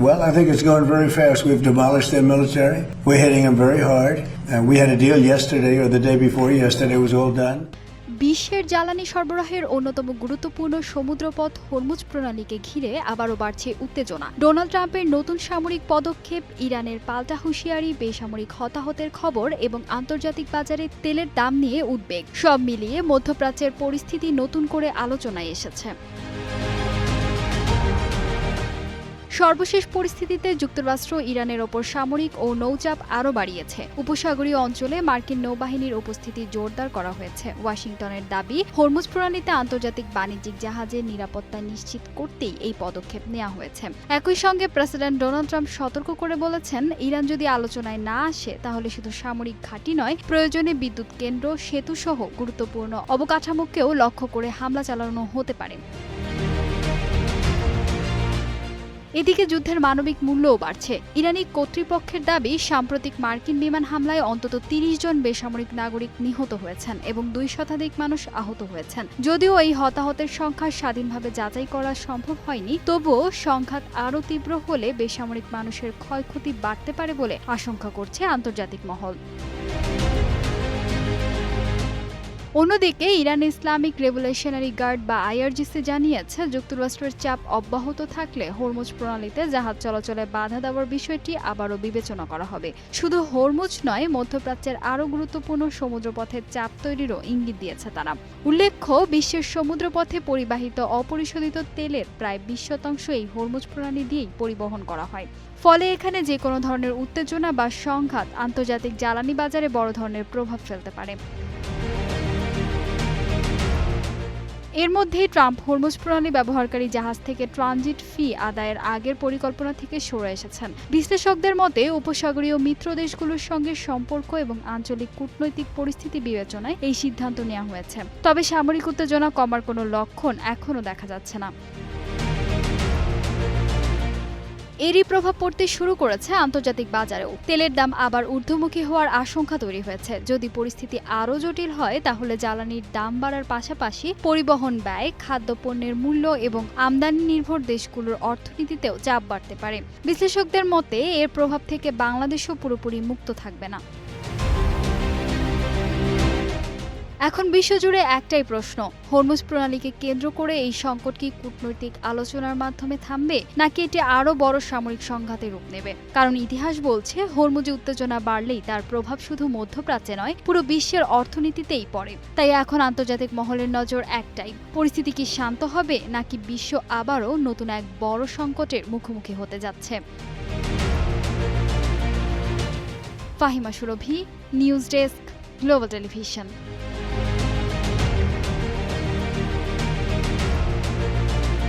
Well, I think it's going very fast. We've demolished their military. We're hitting them very hard. We had a deal yesterday or the day before yesterday. It was all done. বিশ্বের জ্বালানি সরবরাহের অন্যতম গুরুত্বপূর্ণ সমুদ্রপথ Hormuz প্রণালীকে ঘিরে আবারও বাড়ছে উত্তেজনা। Donald ট্রাম্পের নতুন সামরিক পদক্ষেপ, ইরানের পাল্টা হুঁশিয়ারি, বেসামরিক হতাহতের খবর এবং আন্তর্জাতিক বাজারে তেলের দাম নিয়ে উদ্বেগ, সব মিলিয়ে মধ্যপ্রাচ্যের পরিস্থিতি নতুন করে আলোচনায় এসেছে। সর্বশেষ পরিস্থিতিতে যুক্তরাষ্ট্র ইরানের ওপর সামরিক ও নৌচাপ আরও বাড়িয়েছে। উপসাগরীয় অঞ্চলে মার্কিন নৌবাহিনীর উপস্থিতি জোরদার করা হয়েছে। ওয়াশিংটনের দাবি, হরমুজ প্রণালীতে আন্তর্জাতিক বাণিজ্যিক জাহাজের নিরাপত্তা নিশ্চিত করতেই এই পদক্ষেপ নেওয়া হয়েছে। একই সঙ্গে প্রেসিডেন্ট ডোনাল্ড ট্রাম্প সতর্ক করে বলেছেন, ইরান যদি আলোচনায় না আসে তাহলে শুধু সামরিক ঘাঁটি নয়, প্রয়োজনে বিদ্যুৎ কেন্দ্র, সেতুসহ গুরুত্বপূর্ণ অবকাঠামোকেও লক্ষ্য করে হামলা চালানো হতে পারে। এদিকে যুদ্ধের মানবিক মূল্যও বাড়ছে। ইরানি কর্তৃপক্ষের দাবি, সাম্প্রতিক মার্কিন বিমান হামলায় অন্তত ৩০ জন বেসামরিক নাগরিক নিহত হয়েছেন এবং ২ শতাধিক মানুষ আহত হয়েছেন। যদিও এই হতাহতের সংখ্যা স্বাধীনভাবে যাচাই করা সম্ভব হয়নি, তবুও সংঘাত আরও তীব্র হলে বেসামরিক মানুষের ক্ষয়ক্ষতি বাড়তে পারে বলে আশঙ্কা করছে আন্তর্জাতিক মহল। অন্যদিকে ইরান ইসলামিক রেভলিউশনারি গার্ড বা আইআরজিসি জানিয়েছে, যুক্তরাষ্ট্রের চাপ অব্যাহত থাকলে হরমুজ প্রণালীতে জাহাজ চলাচলে বাধা দেওয়ার বিষয়টি আবারও বিবেচনা করা হবে। শুধু হরমুজ নয়, মধ্যপ্রাচ্যের আরও গুরুত্বপূর্ণ সমুদ্রপথের চাপ তৈরিরও ইঙ্গিত দিয়েছে তারা। উল্লেখ্য, বিশ্বের সমুদ্রপথে পরিবাহিত অপরিশোধিত তেলের প্রায় ২০% এই হরমুজ প্রণালী দিয়েই পরিবহন করা হয়। ফলে এখানে যে কোনো ধরনের উত্তেজনা বা সংঘাত আন্তর্জাতিক জ্বালানি বাজারে বড় ধরনের প্রভাব ফেলতে পারে। এর মধ্যেই ট্রাম্প হরমুজ প্রণালী ব্যবহারকারী জাহাজ থেকে ট্রানজিট ফি আদায়ের আগের পরিকল্পনা থেকে সরে এসেছেন। বিশ্লেষকদের মতে, উপসাগরীয় মিত্র দেশগুলোর সঙ্গে সম্পর্ক এবং আঞ্চলিক কূটনৈতিক পরিস্থিতি বিবেচনায় এই সিদ্ধান্ত নেওয়া হয়েছে। তবে সামরিক উত্তেজনা কমার কোনো লক্ষণ এখনও দেখা যাচ্ছে না। এরই প্রভাব পড়তে শুরু করেছে আন্তর্জাতিক বাজারেও। তেলের দাম আবার ঊর্ধ্বমুখী হওয়ার আশঙ্কা তৈরি হয়েছে। যদি পরিস্থিতি আরও জটিল হয় তাহলে জ্বালানির দাম বাড়ার পাশাপাশি পরিবহন ব্যয়, খাদ্যপণ্যের মূল্য এবং আমদানি নির্ভর দেশগুলোর অর্থনীতিতেও চাপ বাড়তে পারে। বিশ্লেষকদের মতে, এর প্রভাব থেকে বাংলাদেশও পুরোপুরি মুক্ত থাকবে না। এখন বিশ্বজুড়ে একটাই প্রশ্ন, হরমুজ প্রণালীকে কেন্দ্র করে এই সংকট কি কূটনৈতিক আলোচনার মাধ্যমে থামবে, নাকি এটি আরও বড় সামরিক সংঘাতে রূপ নেবে? কারণ ইতিহাস বলছে, হরমুজে উত্তেজনা বাড়লেই তার প্রভাব শুধু মধ্যপ্রাচ্যে নয়, পুরো বিশ্বের অর্থনীতিতেই পড়ে। তাই এখন আন্তর্জাতিক মহলের নজর একটাই, পরিস্থিতি কি শান্ত হবে, নাকি বিশ্ব আবারও নতুন এক বড় সংকটের মুখোমুখি হতে যাচ্ছে? ফাহিমা সুরভি, নিউজ ডেস্ক, গ্লোবাল টেলিভিশন।